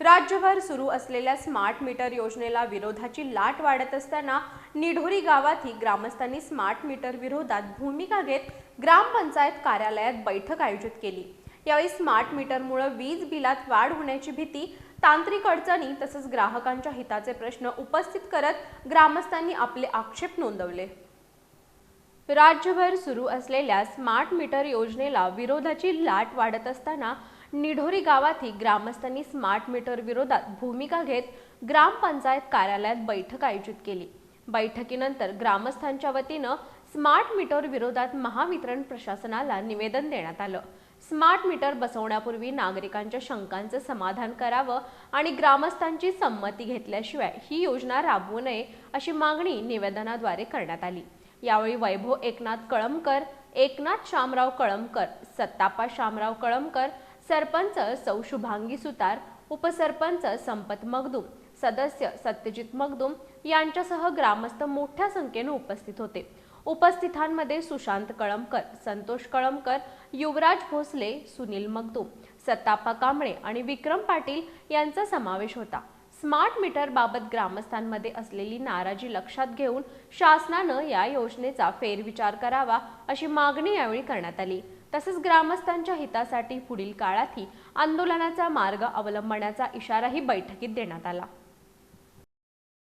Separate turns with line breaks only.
राज्यभर सुरू असलेल्या स्मार्ट मीटर योजनेला विरोधाची लाट वाढत असताना निढोरी गावातही ग्रामस्थांनी स्मार्ट मीटर विरोधात भूमिका घेत ग्रामपंचायत कार्यालयात बैठक आयोजित केली। यावेळी स्मार्ट मीटरमुळे वीज बिलात वाढ होण्याची भीती, तांत्रिक अडचणी तसंच ग्राहकांच्या हिताचे प्रश्न उपस्थित करत ग्रामस्थांनी आपले आक्षेप नोंदवले। राज्यभर सुरू असलेल्या स्मार्ट मीटर योजनेला विरोधाची लाट वाढत असताना निढोरी गावातही ग्रामस्थांनी स्मार्ट मीटर विरोधात भूमिका घेत ग्रामपंचायत कार्यालयात बैठक आयोजित केली। बैठकीनंतर ग्रामस्थांच्या वतीनं स्मार्ट मीटर विरोधात महावितरण प्रशासनाला निवेदन देण्यात आलं। स्मार्ट मीटर बसवण्यापूर्वी नागरिकांच्या शंकांचं समाधान करावं आणि ग्रामस्थांची संमती घेतल्याशिवाय ही योजना राबवू नये अशी मागणी निवेदनाद्वारे करण्यात आली। यावेळी वैभव एकनाथ कळमकर, एकनाथ शामराव कळमकर, सत्तापा शामराव कळमकर, सरपंच सौ शुभांगी सुतार, उपसरपंच संपत मगदूम, सदस्य सत्यजित मगदूम यांच्यासह ग्रामस्थ मोठ्या संख्येने उपस्थित होते। उपस्थितांमध्ये सुशांत कळमकर, संतोष कळमकर, युवराज भोसले, सुनील मगदूम, सत्तापा कांबळे आणि विक्रम पाटील यांचा समावेश होता। स्मार्ट मीटर बाबत ग्रामस्थांमध्ये असलेली नाराजी लक्षात घेऊन शासनानं या योजनेचा फेरविचार करावा अशी मागणी यावेळी करण्यात आली। तसेच ग्रामस्थांच्या हितासाठी पुढील काळातही आंदोलनाचा मार्ग अवलंबण्याचा इशाराही बैठकीत देण्यात आला।